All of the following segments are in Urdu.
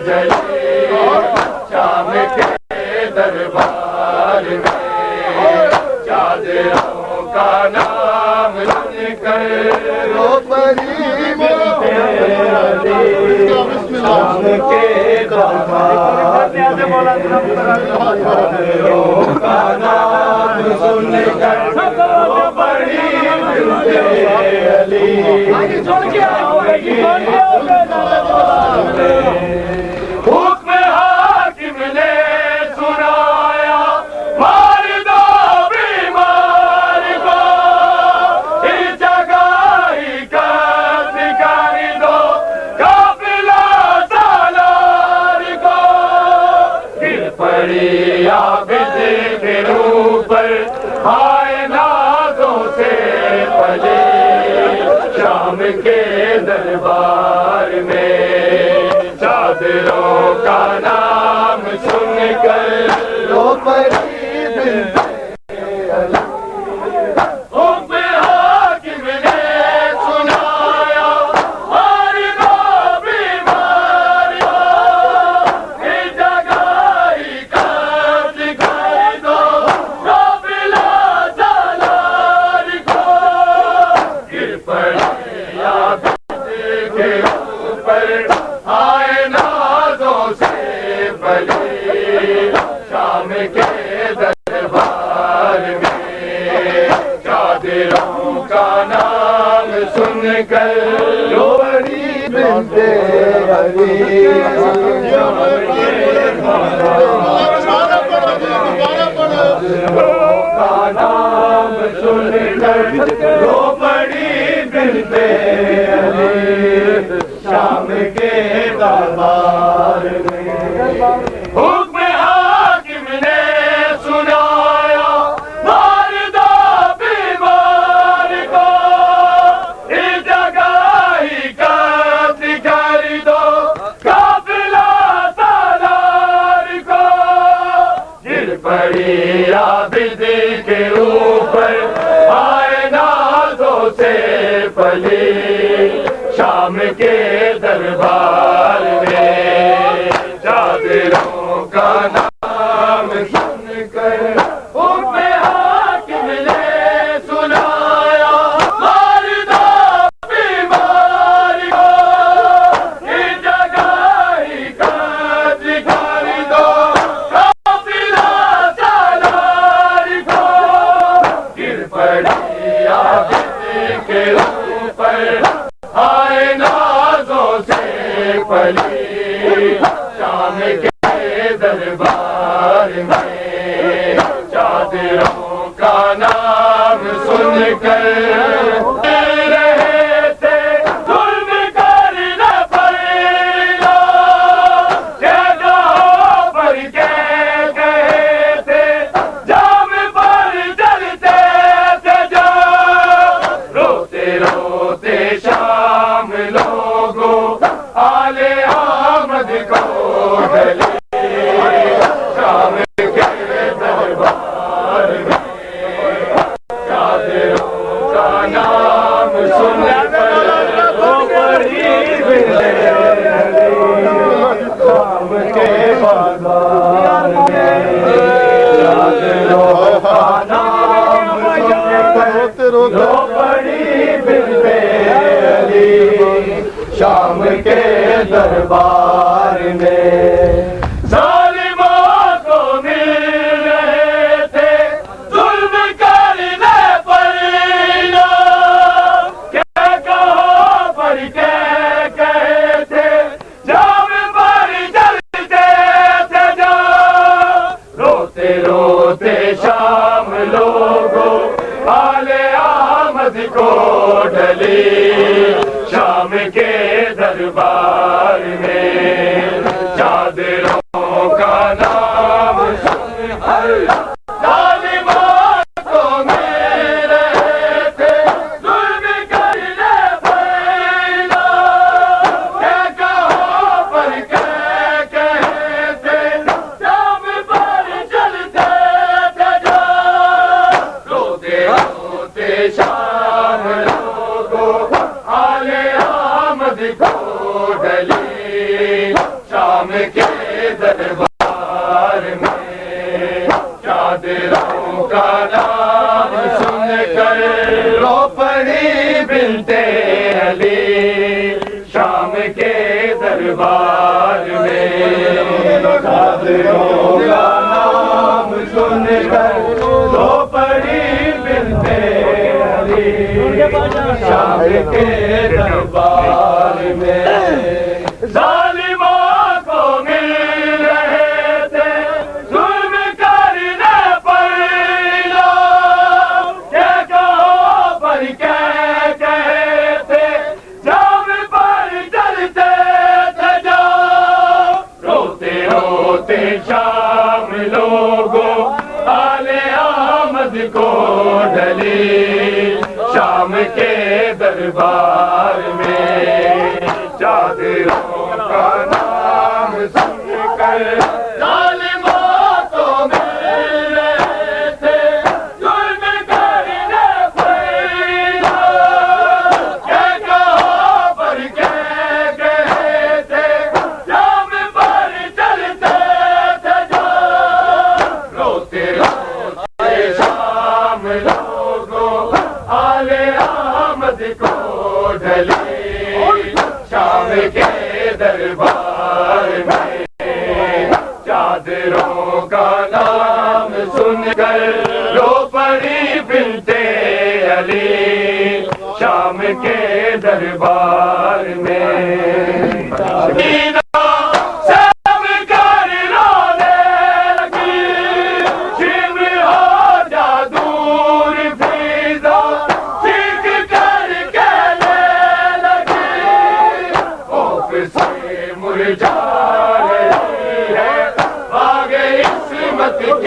جلی شام کے دربار میں چادروں کا نام سن کر رو پری ملتے علی شام کے دربار میں چادروں کا نام سن کر رو پری ملتے علی شام کے دربار میں حکم حاکم نے سنایا مار دو بیمار کو اس جگہ ہی قتل کر دو قافلہ سالار کو گر پڑی عابد کے اوپر آئے نازوں سے پلے شام کے دربار میں چادروں کا نام سن کر رو پری بنتے علی حکم حاکم نے سنایا مار دو بیمار کو اس جگہ ہی قتل کر دو قافلہ سالار کو گر پڑی عابد کے اوپر آئے نازوں سے بلی شام کے دربار میں چادروں کا نام سن کر رو پری بنتے علی چادروں کا نام سن کر رو پری بنتے علی شام کے دربار میں حکم حاکم نے سنایا مار دو بیمار کو اس جگہ ہی قتل کر دو قافلہ سالار کو گر پڑی عابد کے اوپر آئے نازوں سے پلی شام کے دربار میں چادروں کا نام سن کر حکم حاکم نے سنایا مار دو بیمار کو اس جگہ ہی قتل کر دو قافلہ سالار کو گر پڑی عابد کے اوپر آئے نازوں سے پلی شام کے دربار میں چادروں کا نام سن کر رہے تھے ظلم کرنا پڑا جگہوں پر کہے تھے جام پر جلتے تھے جو روتے روتے شام لوگوں آل احمد کو ڈلے شام کے دربار میں چادروں کا نام سن کر رو پری بنتے علی شام کے بازار میں چادروں کا نام سن کر رو پری بنتے علی شام کے دربار میں ظالموں کو مل رہے تھے ظلم کرنے پر کیا کہو پر کہے تھے جام پر جلتے تھے جو روتے روتے شام لوگوں آل احمد کو ڈلی شام کے دربار میں چادروں کا نام سن کر ظالموں کو مل رہے تھے ظلم کرنے پر کیا کہو پر کہے تھے جام پر چلتے تھے جو روتے روتے شام لوگوں آل احمد کو ڈلی شام شام کے دربار میں چادروں کا نام سن کر رو پڑی بنت علی شام کے دربار میں چادروں کا نام سن کر رو پڑی بنت علی شام کے دربار میں ظالموں کو مل رہے تھے ظلم کرنے پر لوگ کیا کہو پر کہتے تھے جام پر چلتے تھے جو روتے روتے شام لوگوں آل احمد کو ڈلی شام کے دربار میں چادروں کا نام سن کر ظالموں کو مل رہے تھے ظلم کرنے پر کیا کہو پر کہتے تھے جام پر چلتے تھے جو روتے روتے شام لوگوں آل احمد کو ڈلی شام کے دربار میں چادروں کا نام سن کر رو پڑی بنت علی شام کے دربار میں سب کر رونے لگی شمر ہو جا دور فضا چیخ کر کہنے لگی خوف سے مرجھا رہی ہے باغ عصمت کی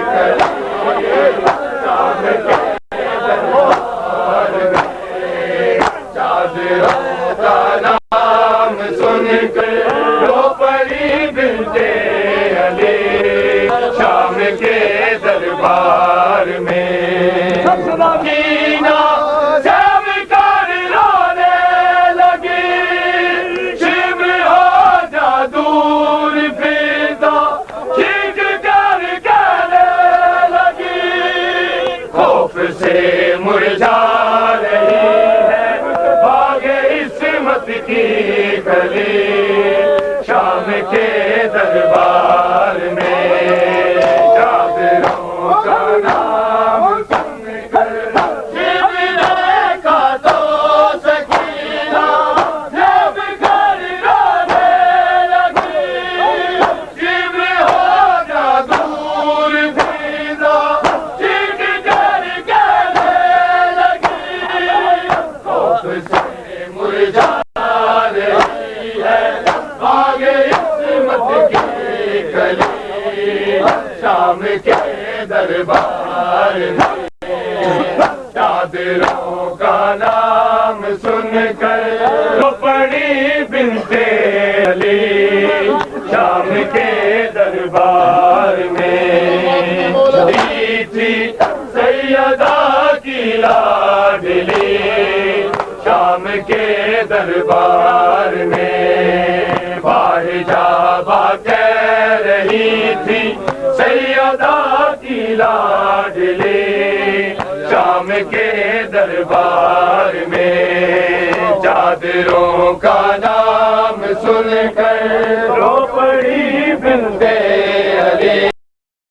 کلی شام کے دربار میں چادروں کا نام سن کر رو پڑی بنت علی شام کے دربار میں کینا سب کر رونے لگی شمر ہو جا دور فضا چیخ کر کہنے لگی خوف سے مرجھا رہی ہے باغ عصمت کی کلی شام کے دربار میں چادروں کا نام سن کر شمر کا تو سکینہ جب کر رونے لگی شمر ہو جا دور فضا چیخ کر کہنے لگی خوف سے مرجھا رہی ہے باغ عصمت کی کلی شام کے دربار میں چادروں کا نام سن کر رو پڑی بنت علی شام کے دربار میں تھی سیدہ کی لاڈلی شام کے دربار میں باہجابہ کہہ رہی تھی سیدہ کی لاڈلی شام کے دربار میں چادروں کا نام سن کر رو پڑی بنت